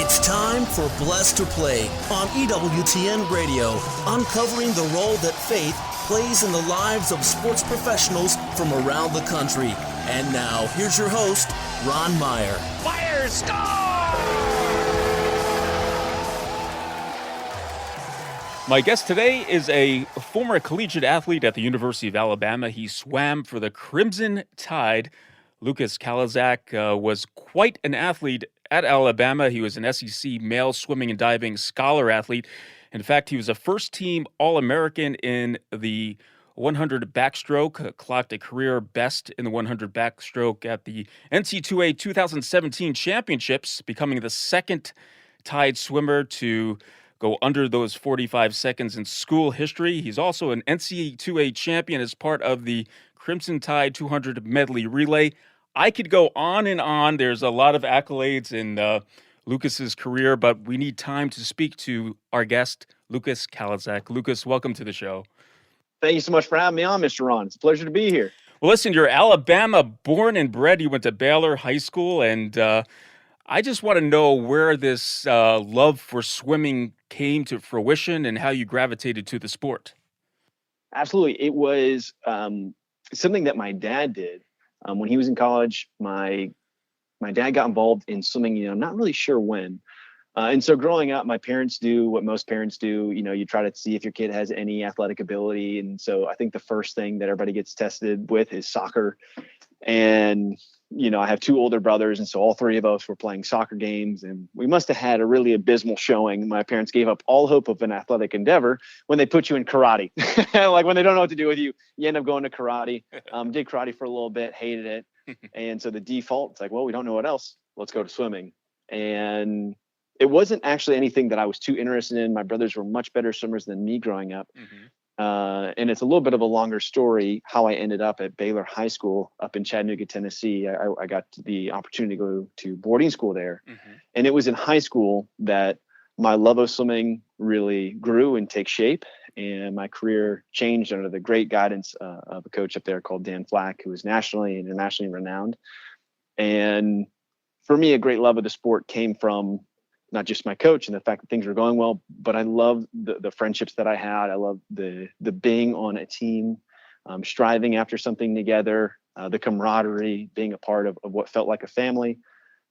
It's time for Blessed to Play on EWTN Radio, uncovering the role that faith plays in the lives of sports professionals from around the country. And now, here's your host, Ron Meyer. Fire, score! My guest today is a former collegiate athlete at the University of Alabama. He swam for the Crimson Tide. Lucas Kaliszak was quite an athlete at Alabama. He was an SEC male swimming and diving scholar athlete. In fact, he was a first-team All-American in the 100 backstroke, clocked a career best in the 100 backstroke at the NCAA 2017 championships, becoming the second Tide swimmer to go under those 45 seconds in school history. He's also an NCAA champion as part of the Crimson Tide 200 medley relay. I could go on and on. There's a lot of accolades in Lucas's career, but we need time to speak to our guest, Lucas Kaliszak. Lucas, welcome to the show. Thank you so much for having me on, Mr. Ron. It's a pleasure to be here. Well, listen, you're Alabama born and bred. You went to Baylor High School, and I just want to know where this love for swimming came to fruition and how you gravitated to the sport. Absolutely. It was something that my dad did. When he was in college, my dad got involved in swimming, I'm not really sure when. And so growing up, my parents do what most parents do. You try to see if your kid has any athletic ability. And so I think the first thing that everybody gets tested with is soccer. And, I have two older brothers. And so all three of us were playing soccer games, and we must have had a really abysmal showing. My parents gave up all hope of an athletic endeavor when they put you in karate. Like when they don't know what to do with you, you end up going to karate. Did karate for a little bit, hated it. And so the default, it's like, well, we don't know what else. Let's go to swimming. And it wasn't actually anything that I was too interested in. My brothers were much better swimmers than me growing up. Mm-hmm. And it's a little bit of a longer story how I ended up at Baylor High School up in Chattanooga, Tennessee. I got the opportunity to go to boarding school there. Mm-hmm. And it was in high school that my love of swimming really grew and take shape. And my career changed under the great guidance of a coach up there called Dan Flack, who is nationally and internationally renowned. And for me, a great love of the sport came from not just my coach and the fact that things were going well, but I love the friendships that I had. I love the being on a team, striving after something together, the camaraderie, being a part of what felt like a family.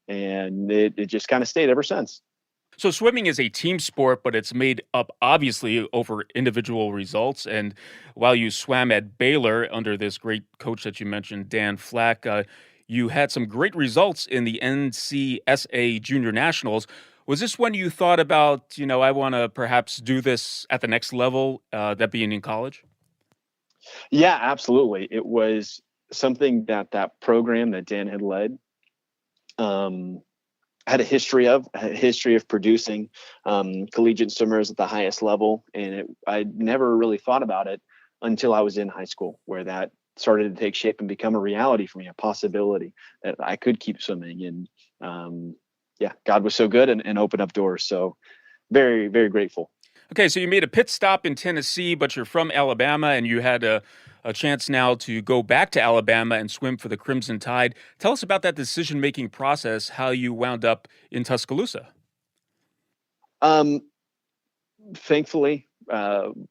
And it just kind of stayed ever since. So swimming is a team sport, but it's made up obviously over individual results. And while you swam at Baylor under this great coach that you mentioned, Dan Flack, you had some great results in the NCSA Junior Nationals. Was this when you thought about, I want to perhaps do this at the next level, that being in college? Yeah, absolutely. It was something that program that Dan had led had a history of producing collegiate swimmers at the highest level. And I never really thought about it until I was in high school, where that started to take shape and become a reality for me, a possibility that I could keep swimming. And God was so good and opened up doors. So very, very grateful. Okay, so you made a pit stop in Tennessee, but you're from Alabama, and you had a chance now to go back to Alabama and swim for the Crimson Tide. Tell us about that decision-making process, how you wound up in Tuscaloosa. Thankfully,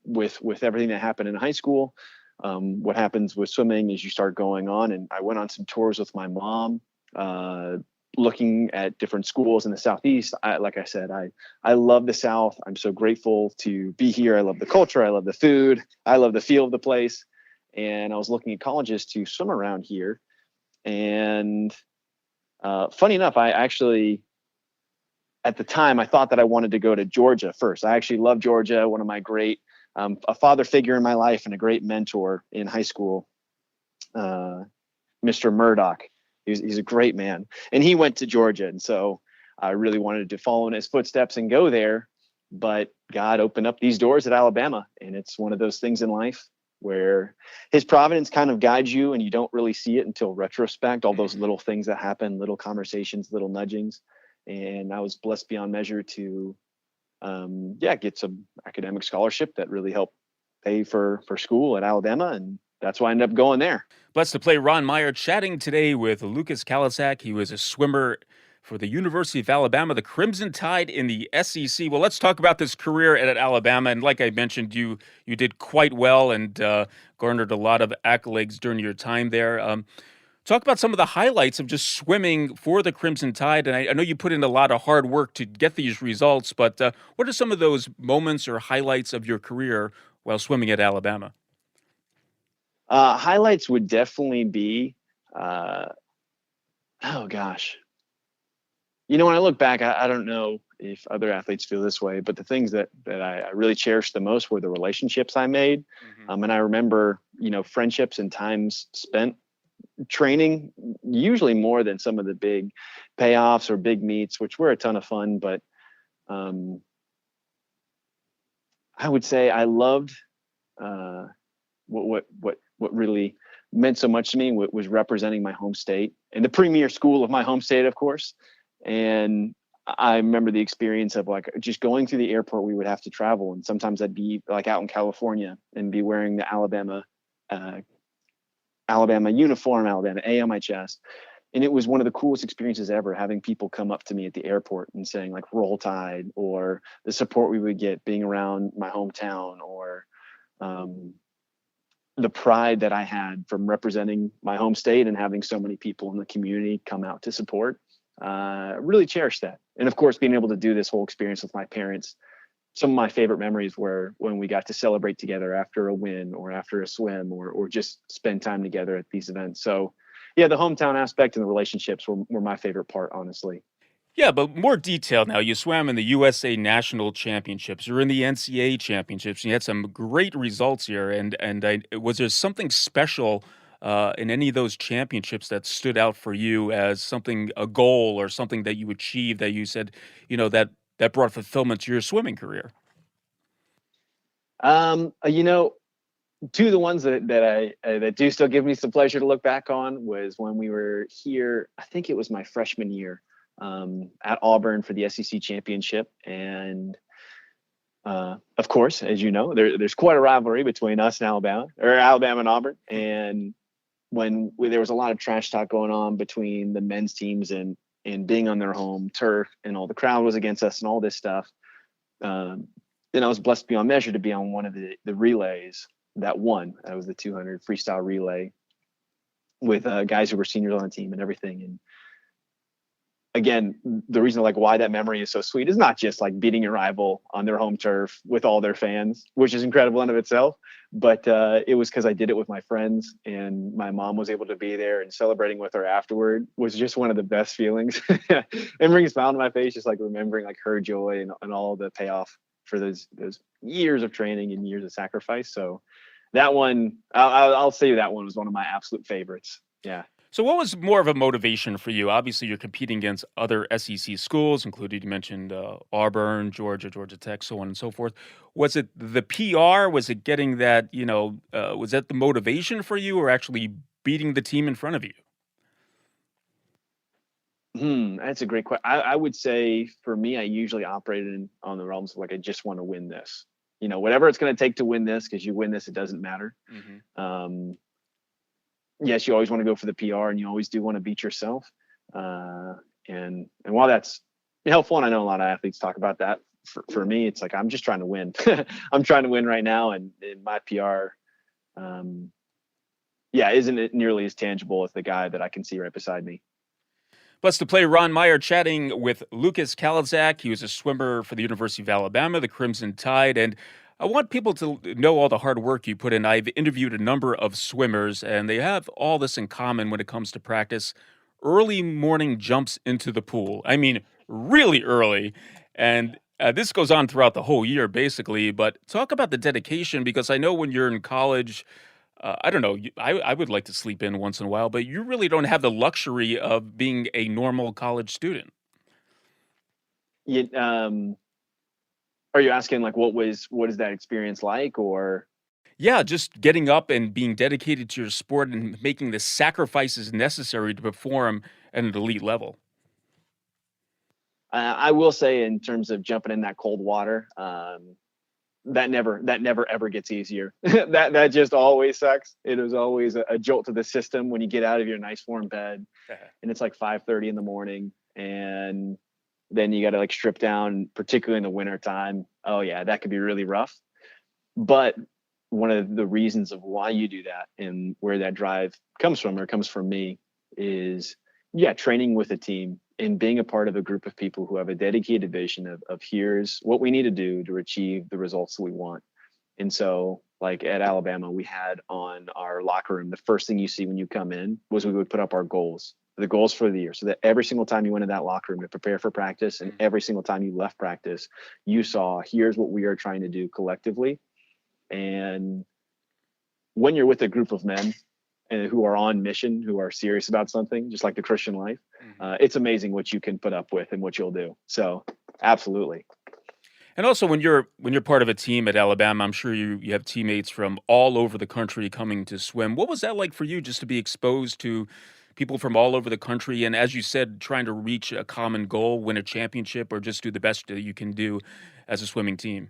with everything that happened in high school, what happens with swimming is you start going on, and I went on some tours with my mom, looking at different schools in the Southeast. Like I said, I love the South. I'm so grateful to be here. I love the culture. I love the food. I love the feel of the place. And I was looking at colleges to swim around here. And funny enough, I actually, at the time, I thought that I wanted to go to Georgia first. I actually love Georgia. One of my great, a father figure in my life and a great mentor in high school, Mr. Murdoch. He's a great man, and he went to Georgia. And so I really wanted to follow in his footsteps and go there, but God opened up these doors at Alabama. And it's one of those things in life where his providence kind of guides you and you don't really see it until retrospect, all those little things that happen, little conversations, little nudgings. And I was blessed beyond measure to, get some academic scholarship that really helped pay for school at Alabama. And that's why I ended up going there. Blessed to play Ron Meyer chatting today with Lucas Kaliszak. He was a swimmer for the University of Alabama, the Crimson Tide in the SEC. Well, let's talk about this career at Alabama. And like I mentioned, you did quite well and garnered a lot of accolades during your time there. Talk about some of the highlights of just swimming for the Crimson Tide. And I know you put in a lot of hard work to get these results, but what are some of those moments or highlights of your career while swimming at Alabama? Highlights would definitely be, oh gosh. When I look back, I don't know if other athletes feel this way, but the things that I really cherished the most were the relationships I made. And I remember, friendships and times spent training, usually more than some of the big payoffs or big meets, which were a ton of fun. But I would say I loved what really meant so much to me was representing my home state and the premier school of my home state, of course. And I remember the experience of like just going through the airport. We would have to travel, and sometimes I'd be like out in California and be wearing the Alabama uniform, Alabama A on my chest. And it was one of the coolest experiences ever, having people come up to me at the airport and saying like Roll Tide, or the support we would get being around my hometown, or the pride that I had from representing my home state and having so many people in the community come out to support. Really cherished that. And of course, being able to do this whole experience with my parents. Some of my favorite memories were when we got to celebrate together after a win or after a swim, or just spend time together at these events. So yeah, the hometown aspect and the relationships were my favorite part, honestly. Yeah, but more detail now. You swam in the USA National Championships. You're in the NCAA Championships. And you had some great results here. Was there something special in any of those championships that stood out for you as a goal or something that you achieved that you said, that brought fulfillment to your swimming career? Two of the ones that do still give me some pleasure to look back on was when we were here. I think it was my freshman year at Auburn for the SEC championship. And of course, as you know, there's quite a rivalry between us and Alabama and Auburn. And when there was a lot of trash talk going on between the men's teams and being on their home turf, and all the crowd was against us and all this stuff. Then I was blessed beyond measure to be on one of the relays that won. That was the 200 freestyle relay with guys who were seniors on the team and everything. And again, the reason like why that memory is so sweet is not just like beating your rival on their home turf with all their fans, which is incredible in of itself, but it was because I did it with my friends, and my mom was able to be there, and celebrating with her afterward was just one of the best feelings. And brings a smile to my face, just like remembering like her joy and all the payoff for those years of training and years of sacrifice. So that one, I'll say that one was one of my absolute favorites. Yeah. So what was more of a motivation for you? Obviously, you're competing against other SEC schools, including, you mentioned Auburn, Georgia Tech, so on and so forth. Was it the PR? Was it getting that, was that the motivation for you, or actually beating the team in front of you? That's a great question. I would say for me, I usually operated on the realms of like, I just want to win this. Whatever it's going to take to win this, because you win this, it doesn't matter. Mm-hmm. Yes, you always want to go for the PR, and you always do want to beat yourself. And while that's helpful, and I know a lot of athletes talk about that, for me, it's like, I'm just trying to win. I'm trying to win right now. And my PR, isn't it nearly as tangible as the guy that I can see right beside me. Plus, to play Ron Meyer chatting with Lucas Kaliszak. He was a swimmer for the University of Alabama, the Crimson Tide. And I want people to know all the hard work you put in. I've interviewed a number of swimmers, and they have all this in common when it comes to practice. Early morning jumps into the pool. I mean, really early. And this goes on throughout the whole year, basically. But talk about the dedication, because I know when you're in college, I don't know, I would like to sleep in once in a while, but you really don't have the luxury of being a normal college student. Are you asking like what is that experience like, or? Yeah, just getting up and being dedicated to your sport and making the sacrifices necessary to perform at an elite level. I will say, in terms of jumping in that cold water, that never ever gets easier. that just always sucks. It is always a jolt to the system when you get out of your nice warm bed and it's like 5:30 in the morning. and then you got to like strip down, particularly in the winter time. Oh yeah, that could be really rough. But one of the reasons of why you do that and where that drive comes from, or comes from me, is training with a team and being a part of a group of people who have a dedicated vision of here's what we need to do to achieve the results that we want. And so like at Alabama, we had on our locker room, the first thing you see when you come in was we would put up our goals, the goals for the year, so that every single time you went in that locker room to prepare for practice, and every single time you left practice, you saw, here's what we are trying to do collectively. And when you're with a group of men who are on mission, who are serious about something, just like the Christian life, it's amazing what you can put up with and what you'll do. So absolutely. And also, when you're part of a team at Alabama, I'm sure you have teammates from all over the country coming to swim. What was that like for you, just to be exposed to people from all over the country, and as you said, trying to reach a common goal, win a championship, or just do the best that you can do as a swimming team?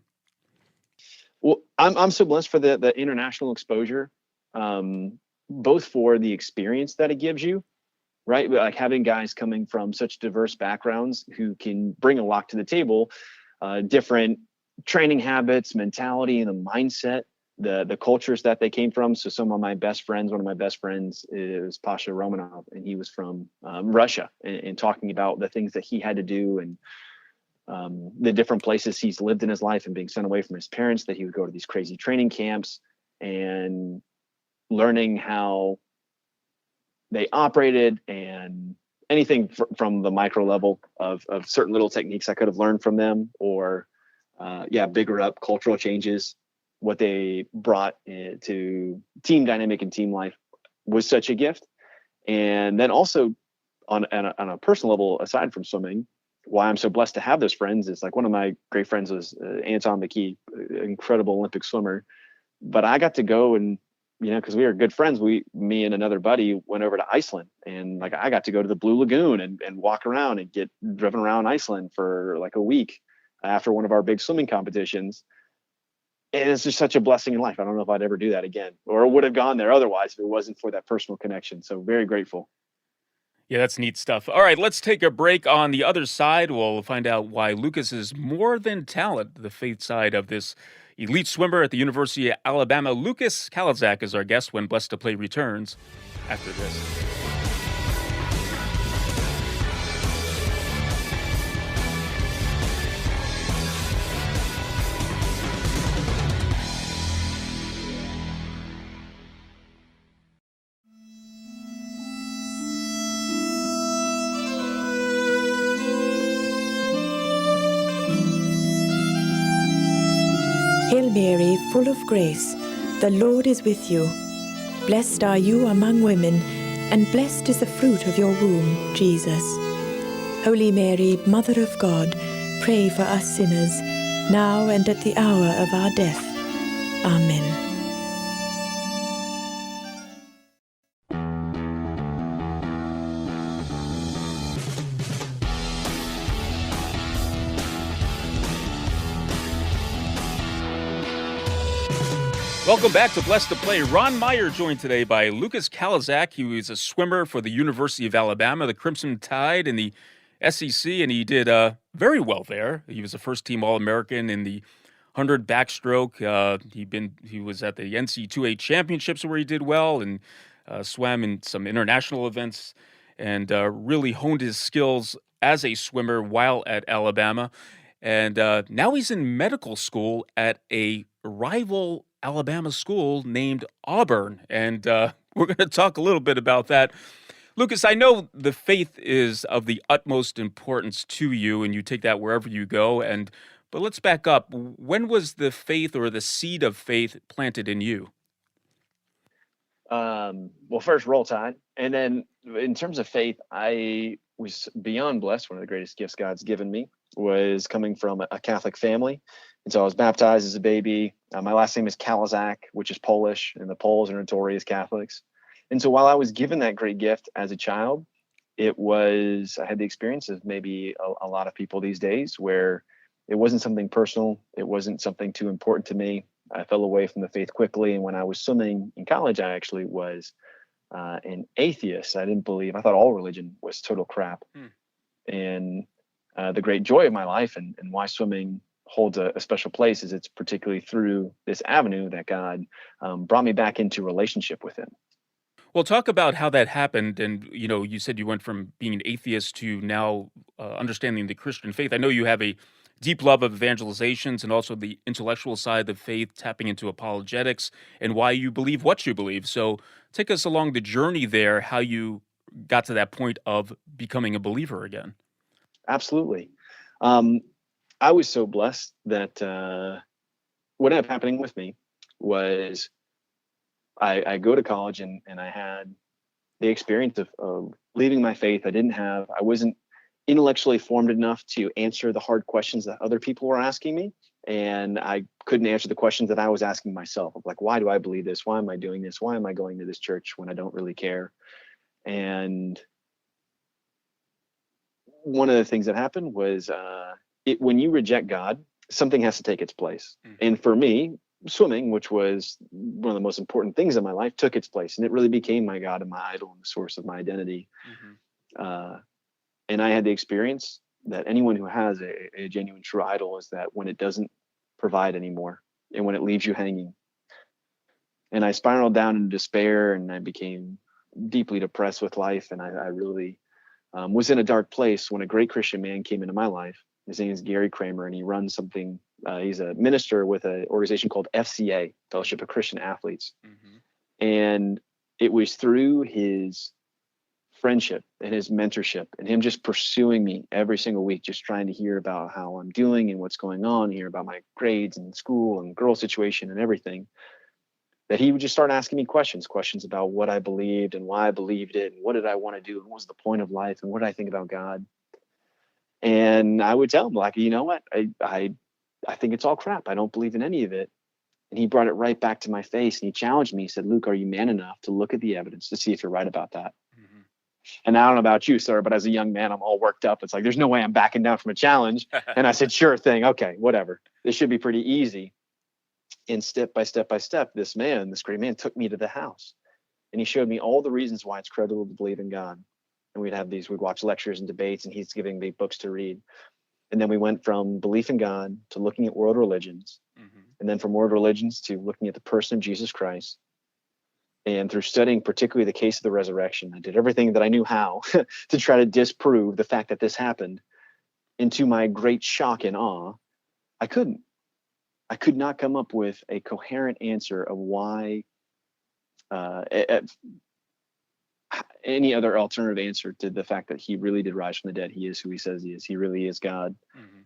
Well, I'm so blessed for the international exposure, both for the experience that it gives you, right? Like having guys coming from such diverse backgrounds who can bring a lot to the table, different training habits, mentality, and the mindset, the cultures that they came from. So some of my best friends, one of my best friends is Pasha Romanov, and he was from Russia, and talking about the things that he had to do, and the different places he's lived in his life, and being sent away from his parents, that he would go to these crazy training camps, and learning how they operated, and anything from the micro level of certain little techniques I could have learned from them, or bigger up cultural changes, what they brought to team dynamic and team life was such a gift. And then also on a personal level, aside from swimming, why I'm so blessed to have those friends is, like, one of my great friends was Anton McKee, incredible Olympic swimmer. But I got to go, and because we were good friends, me and another buddy went over to Iceland, and like I got to go to the Blue Lagoon and walk around and get driven around Iceland for like a week after one of our big swimming competitions. And it's just such a blessing in life. I don't know if I'd ever do that again, or would have gone there otherwise if it wasn't for that personal connection. So very grateful. Yeah, that's neat stuff. All right, let's take a break. On the other side, we'll find out why Lucas is more than talent, the faith side of this elite swimmer at the University of Alabama. Lucas Kaliszak is our guest when Blessed to Play returns after this. Hail Mary, full of grace, the Lord is with you. Blessed are you among women, and blessed is the fruit of your womb, Jesus. Holy Mary, Mother of God, pray for us sinners, now and at the hour of our death. Amen. Welcome back to Blessed to Play. Ron Meyer joined today by Lucas Kaliszak. He was a swimmer for the University of Alabama, the Crimson Tide in the SEC, and he did very well there. He was a first-team All-American in the 100 backstroke. He was at the NC2A championships where he did well, and swam in some international events, and really honed his skills as a swimmer while at Alabama. And now he's in medical school at a rival Alabama school named Auburn. And we're going to talk a little bit about that. Lucas, I know the faith is of the utmost importance to you, and you take that wherever you go. But let's back up. When was the faith, or the seed of faith, planted in you? Well, first, Roll Tide. And then in terms of faith, I was beyond blessed. One of the greatest gifts God's given me was coming from a Catholic family. And so I was baptized as a baby. My last name is Kaliszak, which is Polish, and the Poles are notorious Catholics. And so while I was given that great gift as a child, I had the experience of maybe a lot of people these days, where it wasn't something personal. It wasn't something too important to me. I fell away from the faith quickly. And when I was swimming in college, I actually was an atheist. I thought all religion was total crap. And the great joy of my life and why swimming holds a special place is it's particularly through this avenue that God brought me back into relationship with him. Well, talk about how that happened. And, you said you went from being an atheist to now understanding the Christian faith. I know you have a deep love of evangelizations and also the intellectual side of faith, tapping into apologetics and why you believe what you believe. So take us along the journey there, how you got to that point of becoming a believer again. Absolutely. I was so blessed that what ended up happening with me was I go to college and I had the experience of leaving my faith. I wasn't intellectually formed enough to answer the hard questions that other people were asking me. And I couldn't answer the questions that I was asking myself of like, why do I believe this? Why am I doing this? Why am I going to this church when I don't really care? And one of the things that happened was when you reject God, something has to take its place. Mm-hmm. And for me, swimming, which was one of the most important things in my life, took its place. And it really became my God and my idol and the source of my identity. Mm-hmm. And I had the experience that anyone who has a genuine true idol is that when it doesn't provide anymore and when it leaves you hanging. And I spiraled down into despair and I became deeply depressed with life. And I really was in a dark place when a great Christian man came into my life. His name is Gary Kramer, and he runs something. He's a minister with an organization called FCA, Fellowship of Christian Athletes. Mm-hmm. And it was through his friendship and his mentorship and him just pursuing me every single week, just trying to hear about how I'm doing and what's going on, hear about my grades and school and girl situation and everything, that he would just start asking me questions about what I believed and why I believed it and what did I want to do and what was the point of life and what did I think about God. And I would tell him, like, you know what, I think it's all crap. I don't believe in any of it. And he brought it right back to my face and he challenged me. He said, Luke, are you man enough to look at the evidence to see if you're right about that? Mm-hmm. And I don't know about you, sir, but as a young man, I'm all worked up. It's like, there's no way I'm backing down from a challenge. And I said, sure thing. Okay, whatever. This should be pretty easy. And step by step, this great man took me to the house and he showed me all the reasons why it's credible to believe in God. And we'd watch lectures and debates and he's giving me books to read. And then we went from belief in God to looking at world religions. Mm-hmm. And then from world religions to looking at the person of Jesus Christ. And through studying particularly the case of the resurrection, I did everything that I knew how to try to disprove the fact that this happened. And to my great shock and awe, I could not come up with a coherent answer of why any other alternative answer to the fact that he really did rise from the dead. He is who he says he is. He really is God. Mm-hmm.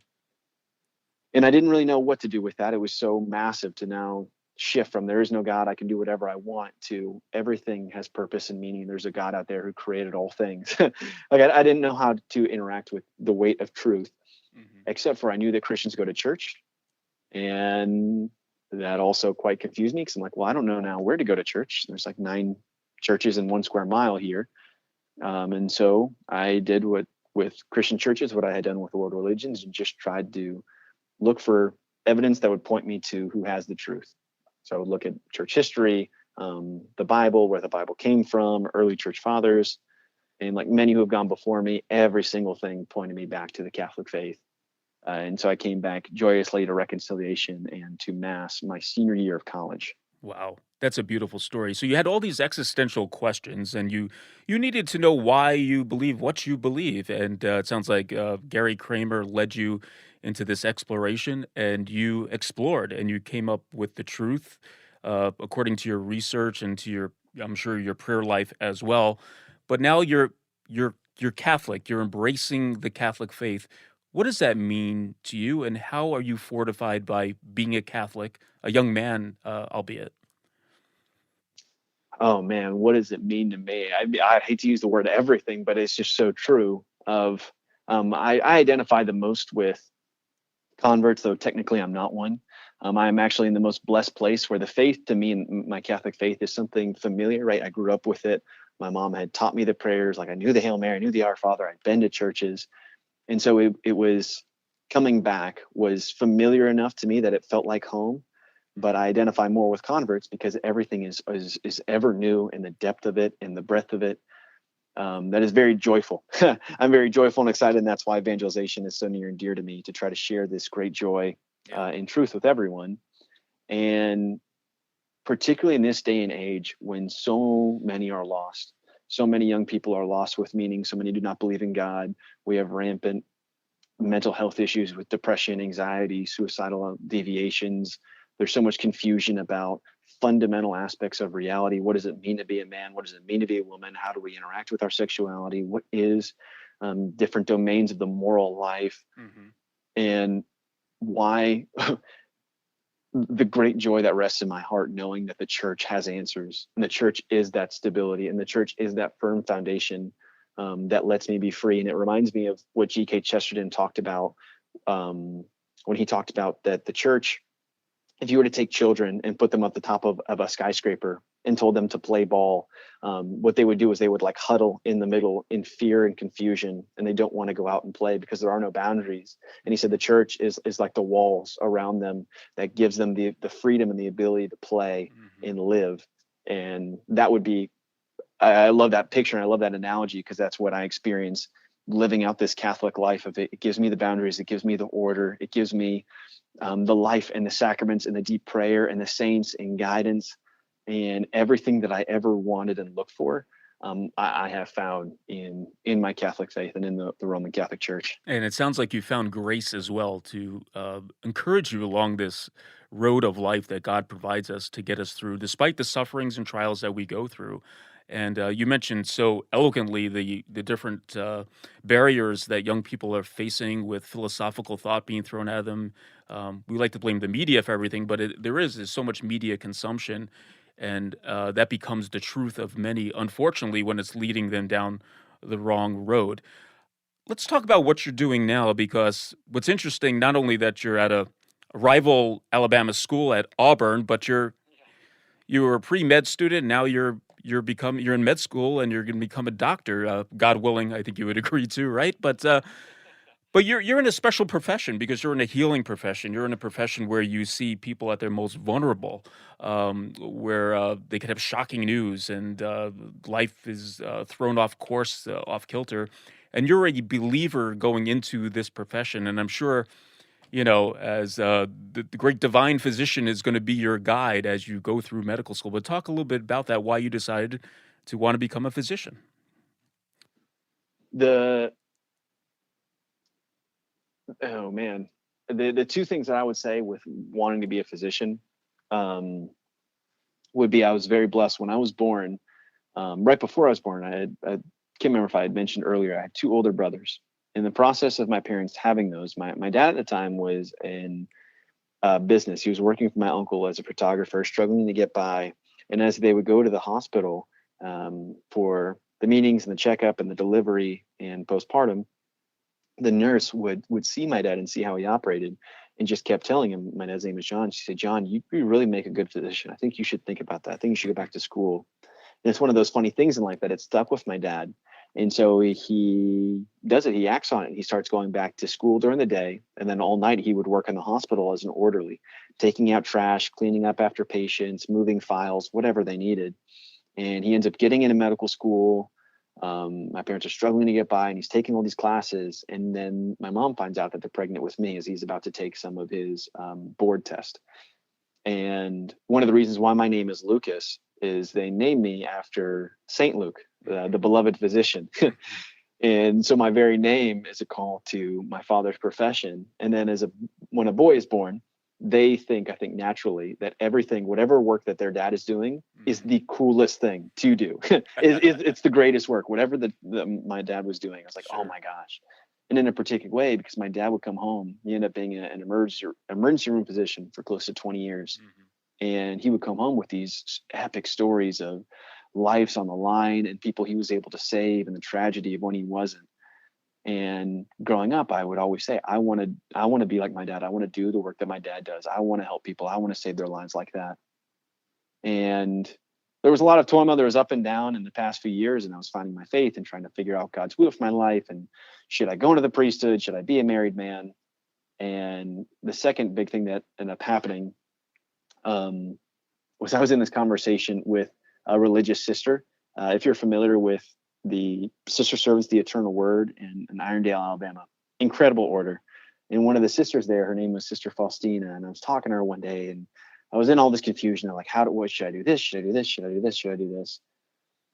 And I didn't really know what to do with that. It was so massive to now shift from there is no God, I can do whatever I want, to everything has purpose and meaning. There's a God out there who created all things. Like I didn't know how to interact with the weight of truth, mm-hmm. except for I knew that Christians go to church. And that also quite confused me because I'm like, well, I don't know now where to go to church. There's like 9 churches in 1 square mile here. And so I did with Christian churches, what I had done with world religions, and just tried to look for evidence that would point me to who has the truth. So I would look at church history, the Bible, where the Bible came from, early church fathers, and like many who have gone before me, every single thing pointed me back to the Catholic faith. And so I came back joyously to reconciliation and to Mass my senior year of college. Wow, that's a beautiful story. So you had all these existential questions, and you needed to know why you believe what you believe. And it sounds like Gary Kramer led you into this exploration, and you explored, and you came up with the truth according to your research and to your, I'm sure, your prayer life as well. But now you're Catholic. You're embracing the Catholic faith. What does that mean to you, and how are you fortified by being a Catholic, a young man, albeit? Oh man, what does it mean to me? I hate to use the word everything, but it's just so true. I identify the most with converts, though technically I'm not one. I'm actually in the most blessed place where the faith to me and my Catholic faith is something familiar, right? I grew up with it. My mom had taught me the prayers. Like I knew the Hail Mary, I knew the Our Father. I'd been to churches. And so it was coming back was familiar enough to me that it felt like home. But I identify more with converts because everything is ever new in the depth of it and the breadth of it. that is very joyful. I'm very joyful and excited, and that's why evangelization is so near and dear to me, to try to share this great joy in truth with everyone. And particularly in this day and age when so many are lost, so many young people are lost with meaning, so many do not believe in God. We have rampant mental health issues with depression, anxiety, suicidal deviations. There's so much confusion about fundamental aspects of reality. What does it mean to be a man? What does it mean to be a woman? How do we interact with our sexuality? What is different domains of the moral life? And why the great joy that rests in my heart, knowing that the church has answers, and the church is that stability, and the church is that firm foundation that lets me be free. And it reminds me of what G.K. Chesterton talked about when he talked about that the church, if you were to take children and put them at the top of a skyscraper and told them to play ball, what they would do is they would like huddle in the middle in fear and confusion, and they don't want to go out and play because there are no boundaries. And he said the church is like the walls around them that gives them the freedom and the ability to play and live. And that would be, I love that picture and I love that analogy, because that's what I experience living out this Catholic life of it. It gives me the boundaries, it gives me the order, it gives me the life and the sacraments and the deep prayer and the saints and guidance and everything that I ever wanted and looked for. I have found in my Catholic faith and in the Roman Catholic Church. And it sounds like you found grace as well to encourage you along this road of life that God provides us to get us through, despite the sufferings and trials that we go through. And you mentioned so eloquently the different barriers that young people are facing with philosophical thought being thrown at them. We like to blame the media for everything, but there's so much media consumption, and that becomes the truth of many, unfortunately, when it's leading them down the wrong road. Let's talk about what you're doing now, because what's interesting, not only that you're at a rival Alabama school at Auburn, but you were a pre-med student. Now you're in med school and you're going to become a doctor. God willing, I think you would agree too, right? But you're in a special profession because you're in a healing profession. You're in a profession where you see people at their most vulnerable, where they could have shocking news and life is thrown off course, off kilter. And you're a believer going into this profession. And I'm sure, as the great divine physician is going to be your guide as you go through medical school. But talk a little bit about that, why you decided to want to become a physician. Oh man, the two things that I would say with wanting to be a physician would be, I was very blessed when I was born. Right before I was born, I can't remember if I had mentioned earlier, I had two older brothers. In the process of my parents having those, my dad at the time was in business. He was working for my uncle as a photographer, struggling to get by. And as they would go to the hospital for the meetings and the checkup and the delivery and postpartum, the nurse would see my dad and see how he operated, and just kept telling him, my dad's name is John. She said, John, you really make a good physician. I think you should think about that. I think you should go back to school. And it's one of those funny things in life that it stuck with my dad. And so he does it. He acts on it. He starts going back to school during the day. And then all night he would work in the hospital as an orderly, taking out trash, cleaning up after patients, moving files, whatever they needed. And he ends up getting into medical school. My parents are struggling to get by, and he's taking all these classes. And then my mom finds out that they're pregnant with me as he's about to take some of his board test. And one of the reasons why my name is Lucas is they named me after Saint Luke, the beloved physician. And so my very name is a call to my father's profession. And then when a boy is born, they think, I think naturally, that everything, whatever work that their dad is doing is the coolest thing to do. It's the greatest work, whatever my dad was doing. I was like, sure. Oh my gosh. And in a particular way, because my dad would come home, he ended up being an emergency room physician for close to 20 years. And he would come home with these epic stories of lives on the line and people he was able to save and the tragedy of when he wasn't. And growing up, I would always say, I want to be like my dad. I want to do the work that my dad does. I want to help people. I want to save their lives like that. And there was a lot of turmoil. There was up and down in the past few years, and I was finding my faith and trying to figure out God's will for my life. And should I go into the priesthood? Should I be a married man? And the second big thing that ended up happening was I was in this conversation with a religious sister. If you're familiar with the sister serves the Eternal Word in Irondale, Alabama. Incredible order. And one of the sisters there, her name was Sister Faustina. And I was talking to her one day, and I was in all this confusion of like, what should I do this? Should I do this? Should I do this? Should I do this?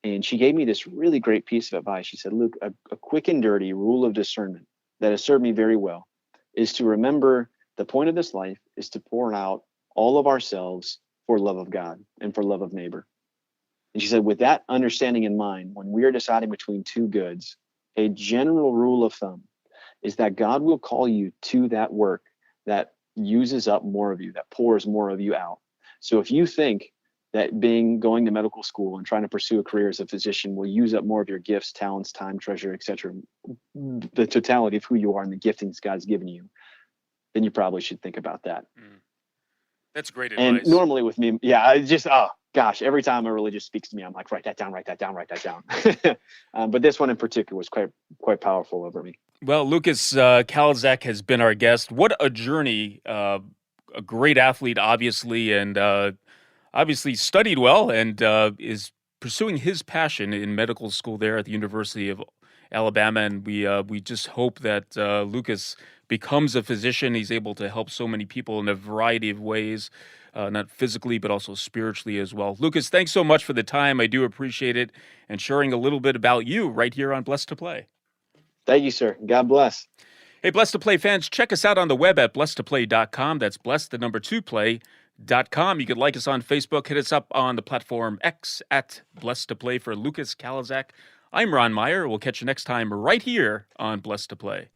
And she gave me this really great piece of advice. She said, Luke, a quick and dirty rule of discernment that has served me very well is to remember the point of this life is to pour out all of ourselves for love of God and for love of neighbor. And she said, with that understanding in mind, when we are deciding between two goods, a general rule of thumb is that God will call you to that work that uses up more of you, that pours more of you out. So if you think that going to medical school and trying to pursue a career as a physician will use up more of your gifts, talents, time, treasure, etc., the totality of who you are and the giftings God's given you, then you probably should think about that. That's great advice. And normally with me, I just, every time a religious speaks to me, I'm like, write that down. But this one in particular was quite powerful over me. Well, Lucas Kaliszak has been our guest. What a journey. A great athlete, obviously, and obviously studied well and is pursuing his passion in medical school there at the University of Alabama. And we just hope that Lucas becomes a physician. He's able to help so many people in a variety of ways, not physically, but also spiritually as well. Lucas, thanks so much for the time. I do appreciate it and sharing a little bit about you right here on Blessed to Play. Thank you, sir. God bless. Hey, Blessed to Play fans, check us out on the web at blessedtoplay.com. That's blessed2play.com. You could like us on Facebook. Hit us up on the platform X at Blessed to Play. For Lucas Kaliszak, I'm Ron Meyer. We'll catch you next time right here on Blessed to Play.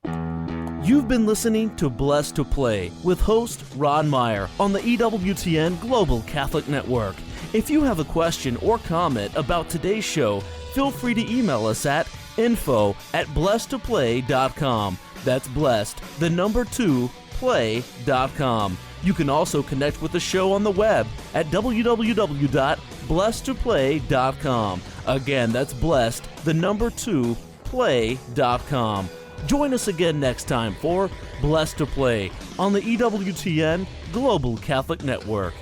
You've been listening to Blessed to Play with host Ron Meyer on the EWTN Global Catholic Network. If you have a question or comment about today's show, feel free to email us at info@blessedtoplay.com. That's blessed, 2, play.com. You can also connect with the show on the web at www.blessedtoplay.com. Again, that's blessed, 2, play.com. Join us again next time for Blessed to Play on the EWTN Global Catholic Network.